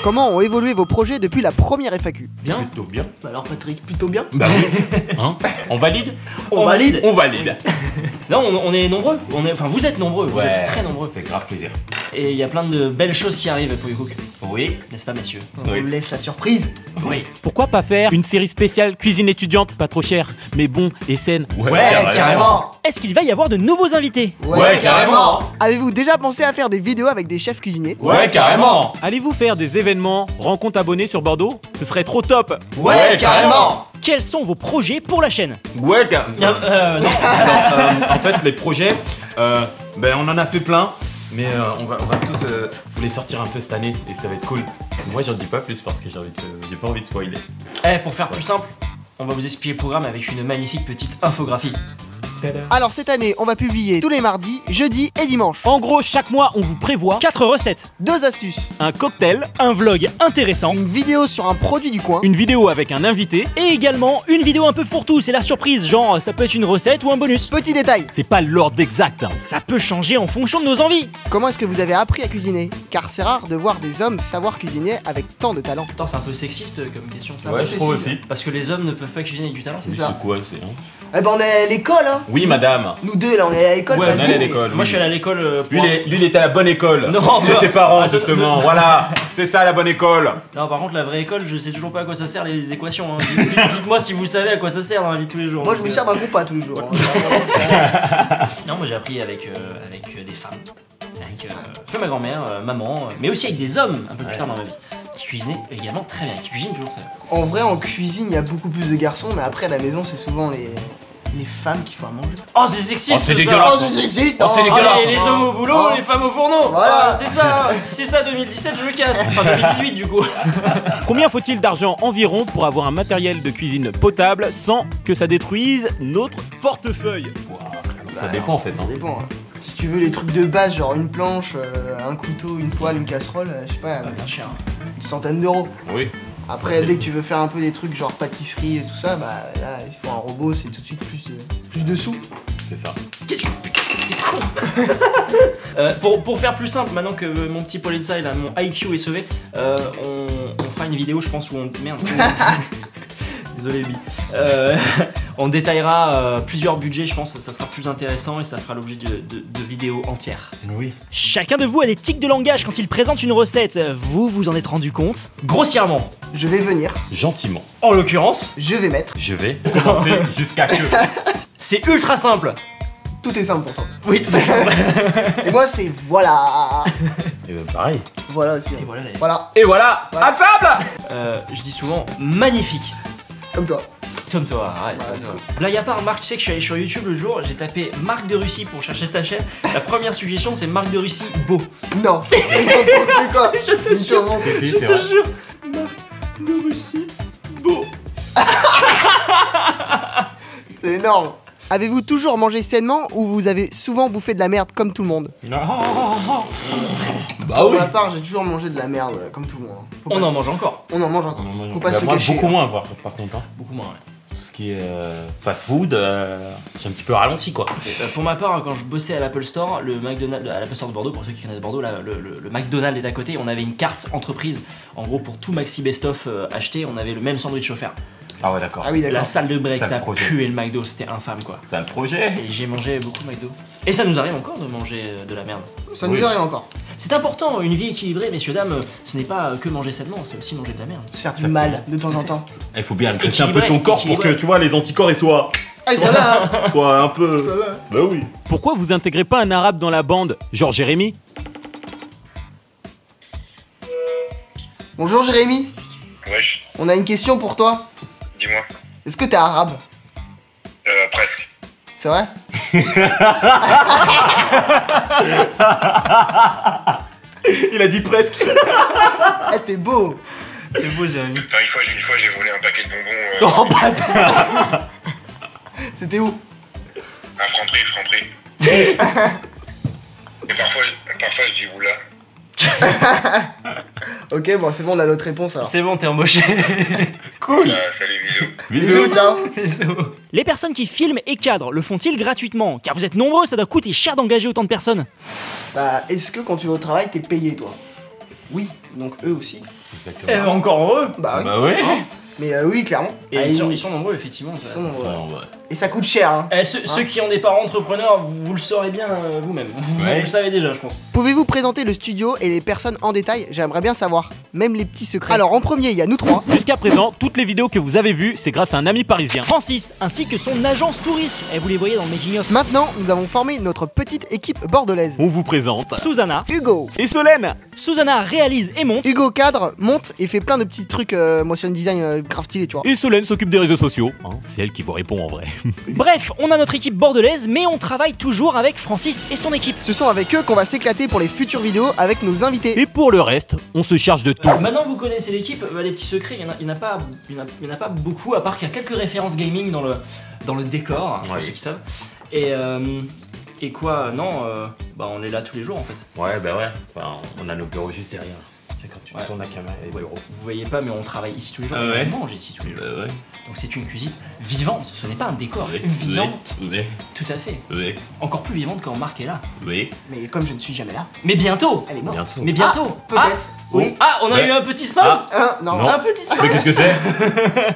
Comment ont évolué vos projets depuis la première FAQ? Bien. Plutôt bien. Bah alors Patrick, plutôt bien. Bah oui. Hein, on valide? On valide. On valide. Non, on est nombreux. Enfin, vous êtes nombreux. Vous êtes très nombreux. Ça fait grave plaisir. Et il y a plein de belles choses qui arrivent pour Cook. Oui. N'est-ce pas, messieurs? On laisse la surprise. Oui. Pourquoi pas faire une série spéciale cuisine étudiante? Pas trop cher, mais bon et saine. Ouais, carrément. Est-ce qu'il va y avoir de nouveaux invités? Ouais, carrément. Avez-vous déjà pensé à faire des vidéos avec des chefs cuisiniers? Ouais, carrément. Allez-vous faire des événements, rencontres abonnés sur Bordeaux? Ce serait trop top. Ouais, carrément. Quels sont vos projets pour la chaîne? Ouais, carrément. Non. En fait, les projets, on en a fait plein. Mais on va tous vous les sortir un peu cette année et ça va être cool. Moi j'en dis pas plus parce que j'ai pas envie de spoiler. Pour faire plus simple, on va vous expliquer le programme avec une magnifique petite infographie. Alors cette année, on va publier tous les mardis, jeudis et dimanches. En gros, chaque mois, on vous prévoit 4 recettes, 2 astuces, un cocktail, un vlog intéressant, une vidéo sur un produit du coin, une vidéo avec un invité. et également une vidéo un peu fourre-tout, c'est la surprise, genre ça peut être une recette ou un bonus. Petit détail, C'est pas l'ordre exact. Hein. Ça peut changer en fonction de nos envies. comment est-ce que vous avez appris à cuisiner? Car c'est rare de voir des hommes savoir cuisiner avec tant de talent. Attends, c'est un peu sexiste comme question ça. Ouais, bah, je trouve c'est- aussi. Parce que les hommes ne peuvent pas cuisiner avec du talent. C'est Oui, ça. c'est quoi c'est, hein? Eh ben on est à l'école hein. Oui, madame. Nous deux là on est à l'école. Ouais, pas On vous, est à mais- l'école. Moi je suis allé à l'école Lui, il était à la bonne école. Non, Chez bah- ses parents, Ah, justement. Voilà. C'est ça la bonne école. Non, par contre, la vraie école, je sais toujours pas à quoi ça sert les équations. Hein. Dites-moi si vous savez à quoi ça sert dans la vie de tous les jours. Moi je me sers d'un compas tous les jours. hein. Non, moi j'ai appris avec des femmes. Avec fait ma grand-mère, maman, mais aussi avec des hommes un peu plus tard dans ma vie. Qui cuisinaient également très bien, qui cuisinent toujours très bien. En vrai en cuisine il y a beaucoup plus de garçons, mais après à la maison c'est souvent les femmes qui font à manger. Oh, c'est sexiste! Oh, c'est ça. dégueulasse. Oh ça existe Oh, c'est hein. dégueulasse. Les hommes au boulot, les femmes au fourneau! Voilà. Ah, c'est ça 2017, je me casse! Enfin 2018 du coup! Combien faut-il d'argent environ pour avoir un matériel de cuisine potable sans que ça détruise notre portefeuille? Ça dépend en fait. Ça hein. dépend. Hein. Si tu veux les trucs de base, genre une planche, un couteau, une poêle, une casserole, je sais pas, Bien cher. une centaine d'euros. Oui. Après, dès que tu veux faire un peu des trucs genre pâtisserie et tout ça, bah là, il faut un robot, c'est tout de suite plus de sous. C'est ça. Putain, t'es con! Pour faire plus simple, maintenant que mon petit Paul Elsa, là, mon IQ est sauvé, on fera une vidéo, je pense, où on. Merde! Désolé, Bi. On détaillera plusieurs budgets, je pense que ça sera plus intéressant et ça fera l'objet de vidéos entières. Oui. Chacun de vous a des tics de langage quand il présente une recette. Vous en êtes rendu compte? Grossièrement. Je vais venir, Gentiment. En l'occurrence, je vais mettre. Je vais commencer jusqu'à que. c'est ultra simple. Tout est simple pour toi. Oui, tout à fait. Et moi, c'est voilà. Et ben pareil. Voilà aussi. Et voilà, les- Voilà, Et voilà. À table. je dis souvent magnifique. comme toi. Comme toi, arrête. Voilà, comme toi. Là, y a pas un Marc, tu sais que je suis allé sur YouTube le jour, j'ai tapé Marc de Russie pour chercher ta chaîne. La première suggestion, c'est Marc de Russie beau. Non. C'est- N'importe quoi. Je te jure, N'importe quoi. Oui, je c'est te vrai. jure. Marc de Russie beau. C'est énorme. Avez-vous toujours mangé sainement ou vous avez souvent bouffé de la merde comme tout le monde? Bah Pour oui. ma part, j'ai toujours mangé de la merde comme tout le monde. Faut On pas en se- mange encore. On en mange encore. Faut pas Bah, se moi, cacher. beaucoup hein. moins par contre. Hein. Beaucoup moins, ouais. Tout ce qui est fast food, j'ai un petit peu ralenti quoi. Pour ma part, quand je bossais à l'Apple Store, le McDonald's, à l'Apple Store de Bordeaux, pour ceux qui connaissent Bordeaux, là, le McDonald's est à côté. On avait une carte entreprise. En gros, pour tout Maxi Best of acheté, on avait le même sandwich offert. Ah ouais d'accord. Ah oui, La d'accord. salle de break, Sale ça projet. puait le McDo, c'était infâme quoi. C'est le projet. Et j'ai mangé beaucoup de McDo. Et ça nous arrive encore de manger de la merde. Ça nous Oui. dit rien encore. C'est important, une vie équilibrée, messieurs, dames, ce n'est pas que manger sainement, c'est aussi manger de la merde. Se faire du mal de temps en temps. Il faut bien agresser un peu Équilibré, ton corps pour que équilibré. tu vois les anticorps ils soient Ah, ça va, hein. un peu. Ça va. Bah oui. Pourquoi vous intégrez pas un arabe dans la bande? Genre Jérémy? Bonjour Jérémy, Wesh, on a une question pour toi. dis-moi. Est-ce que t'es arabe? Presque. C'est vrai? Il a dit presque. Eh, t'es beau. C'est beau, Jérémy. Enfin, une fois, j'ai volé un paquet de bonbons Oh bâtard. C'était où? à Franprix. Et parfois, je dis oula. Ok, bon, c'est bon, on a notre réponse alors. C'est bon, t'es embauché. Cool. Salut, bisous. Bisous, ciao. Les personnes qui filment et cadrent le font-ils gratuitement? Car vous êtes nombreux, ça doit coûter cher d'engager autant de personnes. Bah, est-ce que quand tu vas au travail, t'es payé toi? Oui, donc eux aussi. Exactement. Encore heureux. Bah oui. Bah ouais. Hein. Mais oui, clairement. Et Ah, ils sont nombreux, effectivement. ils ça- sont nombreux. Ça, ouais. Et ça coûte cher, hein. Ceux qui ont des parents entrepreneurs, vous le saurez bien vous-même. Ouais. Vous le savez déjà, je pense. Pouvez-vous présenter le studio et les personnes en détail? J'aimerais bien savoir, même les petits secrets. Alors en premier, il y a nous trois. Jusqu'à présent, toutes les vidéos que vous avez vues, c'est grâce à un ami parisien. Francis, ainsi que son agence touriste. Et vous les voyez dans le making of. Maintenant, nous avons formé notre petite équipe bordelaise. On vous présente Susanna. Hugo. et Solène. Susanna réalise et monte. Hugo cadre, monte et fait plein de petits trucs motion design grave stylé, tu vois. Et Solène s'occupe des réseaux sociaux. Hein, c'est elle qui vous répond en vrai. Bref, on a notre équipe bordelaise, mais on travaille toujours avec Francis et son équipe. Ce sont avec eux qu'on va s'éclater pour les futures vidéos avec nos invités. Et pour le reste, on se charge de tout. Maintenant vous connaissez l'équipe, les petits secrets, il n'y en a pas beaucoup, à part qu'il y a quelques références gaming dans le décor, pour Ouais. ceux qui savent. Et quoi, non, bah on est là tous les jours en fait. Ouais, bah ouais. Enfin, on a nos bureaux juste derrière. C'est quand tu Ouais. tournes la caméra et les bureaux. Vous voyez pas, mais on travaille ici tous les jours, Ah et ouais. on mange ici tous les jours. Bah ouais. Donc c'est une cuisine vivante, ce n'est pas un décor. Oui. Vivante, Oui. tout à fait. Oui. Encore plus vivante quand Marc est là. Oui. Mais comme je ne suis jamais là, Mais bientôt. elle est morte. Bientôt. Mais bientôt. Peut-être. Oui. Ah, on a Ouais. eu un petit spam. Ah. Non. Non. Un petit spam. Mais qu'est-ce que c'est?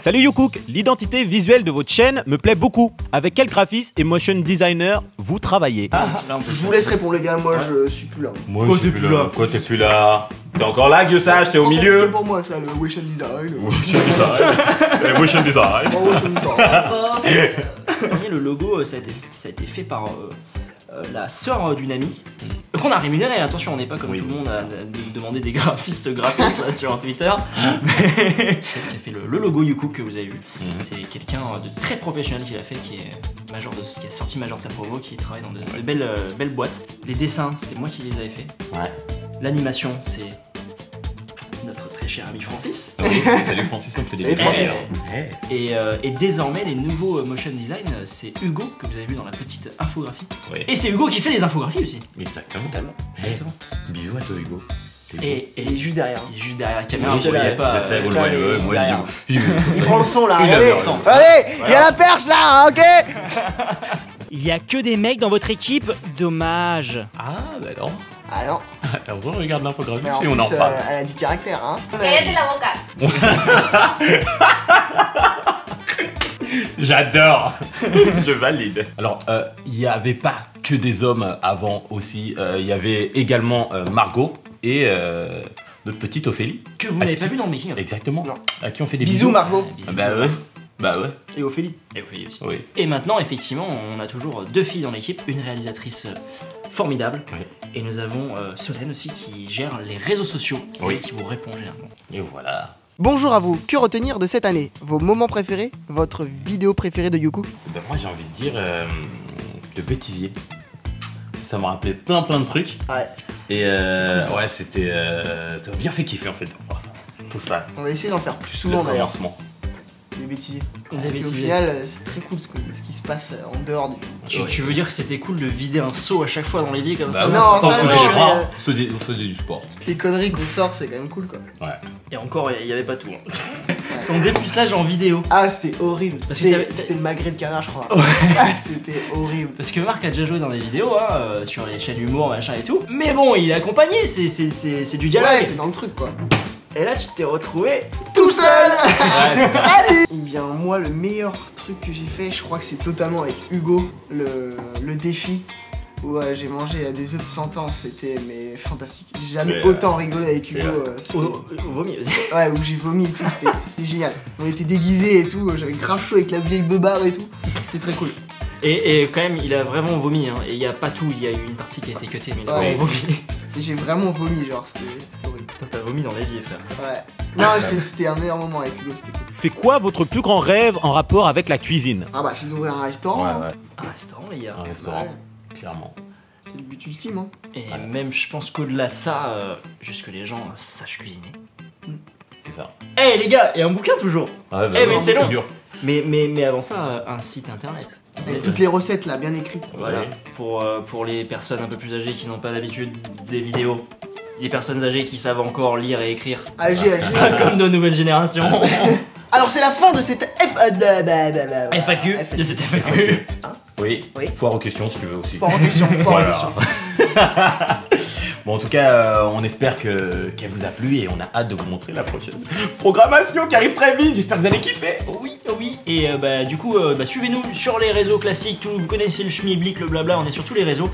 Salut YouCook, l'identité visuelle de votre chaîne me plaît beaucoup. Avec quel graphiste et motion designer vous travaillez? Ah, là, on peut Je vous laisse répondre les gars, moi je suis plus là. Moi, Quoi, je suis t'es plus plus là. là Quoi, t'es plus là? T'es encore là, Guillaume? T'es au milieu? C'est pour moi ça, le motion design. Motion design. Motion design. Motion design. Vous voyez, le logo, ça a été fait par la sœur d'une amie. Qu'on a rémunéré, attention, on n'est pas comme Oui. tout le monde à demander des graphistes graphistes là, sur Twitter. Mais celle qui a fait le logo YouCook que vous avez vu, c'est quelqu'un de très professionnel qui l'a fait, qui est sorti major de sa promo, qui travaille dans de belles boîtes. Les dessins, c'était moi qui les avais fait. Ouais. L'animation, c'est notre très cher ami Francis. Oui, salut Francis, on te dit Salut, Francis. Et désormais, les nouveaux motion design, c'est Hugo que vous avez vu dans la petite infographie. Oui. Et c'est Hugo qui fait les infographies aussi. Exactement. Exactement. Bisous à toi, Hugo. Et Il est juste derrière. il est juste derrière la caméra, Oui, vous voyez pas. je sais, vous le là, voyez, il est moi, derrière. il Il prend le son là, Il regardez. adore, il Allez, il y a Voilà. la perche là, hein, ok. Il y a que des mecs dans votre équipe, dommage. Ah, bah non. Ah non, Alors, on regarde l'infographie mais en et on en plus parle. elle a du caractère, hein. Cállate la boca. J'adore. Je valide. Alors, il n'y avait pas que des hommes avant aussi. Il y avait également Margot et notre petite Ophélie. Que vous n'avez pas vu dans le making of. Exactement. Non. À qui on fait des Bisous bisous. Margot Ah bah ouais. Bah ouais. et Ophélie. Et Ophélie aussi. Oui. Et maintenant, effectivement, on a toujours deux filles dans l'équipe, une réalisatrice formidable, Oui. et nous avons Solène aussi qui gère les réseaux sociaux, c'est Oui. elle qui vous répond généralement. Et voilà. Bonjour à vous, que retenir de cette année? Vos moments préférés? Votre vidéo préférée de YouCook? Ben moi j'ai envie de dire le bêtisier. Ça m'a rappelé plein de trucs. Ouais, Et ouais c'était ça m'a bien fait kiffer en fait de voir ça. Tout ça. on va essayer d'en faire plus Le souvent d'ailleurs, commencement. des bêtises. Des Parce qu'au bêtisiers. final, c'est très cool ce qui se passe en dehors du... Tu veux dire que c'était cool de vider un seau à chaque fois dans les lits comme Bah ça? ouais, Non, on ça, faisait non, les mais, bras, on faisait du sport. Toutes les conneries qu'on sort, c'est quand même cool quoi. Ouais. Et encore, il n'y avait pas tout. Hein. Ton dépucelage en vidéo. Ah, c'était horrible. Parce que C'était t'avais- c'était le magret de canard, je crois. Ah, c'était horrible. Parce que Marc a déjà joué dans des vidéos, hein, sur les chaînes humour, machin et tout. Mais bon, il est accompagné, c'est du dialogue. Ouais, c'est dans le truc quoi. Et là, tu t'es retrouvé. Tout seul. Ouais, Eh bien, moi, le meilleur truc que j'ai fait, je crois que c'est totalement avec Hugo, le défi. Où j'ai mangé des œufs de 100 ans, c'était mais fantastique. J'ai jamais Mais, autant rigolé avec Hugo. c'était- au vomi aussi. Ouais, où j'ai vomi et tout, c'était génial. On était déguisés et tout, j'avais grave chaud avec la vieille beubare et tout. C'était très cool. Et quand même, il a vraiment vomi. Hein. Et il n'y a pas tout, il y a eu une partie qui a été cutée, mais il a Ouais. vraiment vomi. Et j'ai vraiment vomi, genre, c'était horrible. Putain, t'as vomi dans la vie, frère. Ouais. Non, c'était un meilleur moment avec Hugo, c'était cool. C'est quoi votre plus grand rêve en rapport avec la cuisine? Ah bah, c'est d'ouvrir un restaurant. hein. Un restaurant, les gars. Un restaurant, Ouais. clairement. C'est le but ultime, hein. Et même, je pense qu'au-delà de ça, juste que les gens sachent cuisiner. C'est ça. Eh les gars, et un bouquin toujours. Ouais, Eh, mais c'est long. dur. Mais avant ça, un site internet. Avec toutes les recettes là, bien écrites. Voilà, Ouais. pour les personnes un peu plus âgées qui n'ont pas d'habitude des vidéos. Les personnes âgées qui savent encore lire et écrire. AG. Pas comme nos nouvelles générations. Alors, c'est la fin de cette FAQ, de cette FAQ. Oui. Oui. Foire aux questions si tu veux aussi. Fort en question, fort en Voilà. question. Bon, en tout cas, on espère qu'elle vous a plu et on a hâte de vous montrer la prochaine programmation qui arrive très vite. J'espère que vous allez kiffer. Oui, oui. Et du coup, suivez-nous sur les réseaux classiques. Vous connaissez le schmilblick, le blabla. On est sur tous les réseaux.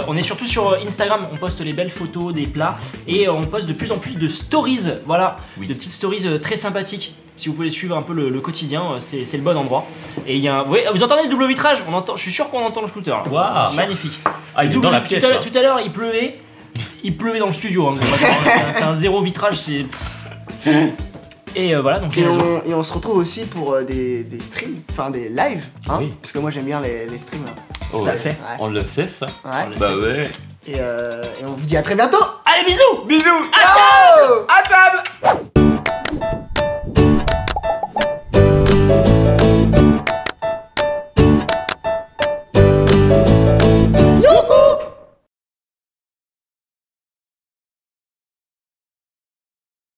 On est surtout sur Instagram. On poste les belles photos des plats et on poste de plus en plus de stories. Voilà, Oui. de petites stories très sympathiques. Si vous pouvez suivre un peu le quotidien, c'est le bon endroit. Et il y a un... vous entendez le double vitrage? Je suis sûr qu'on entend le scooter. Là. Waouh. Magnifique. Ah, il est dans la pièce. là. Tout à l'heure, il pleuvait. Il pleuvait dans le studio. Hein, c'est un zéro vitrage. C'est. Et voilà, donc les réseaux. Et on se retrouve aussi pour des streams, enfin des lives, hein, Oui. parce que moi j'aime bien les streams. Oh, Tout à fait. Ouais. On le sait, ça. Ouais. Bah ouais. Et on vous dit à très bientôt. Allez, bisous. Bisous. Ciao. À table.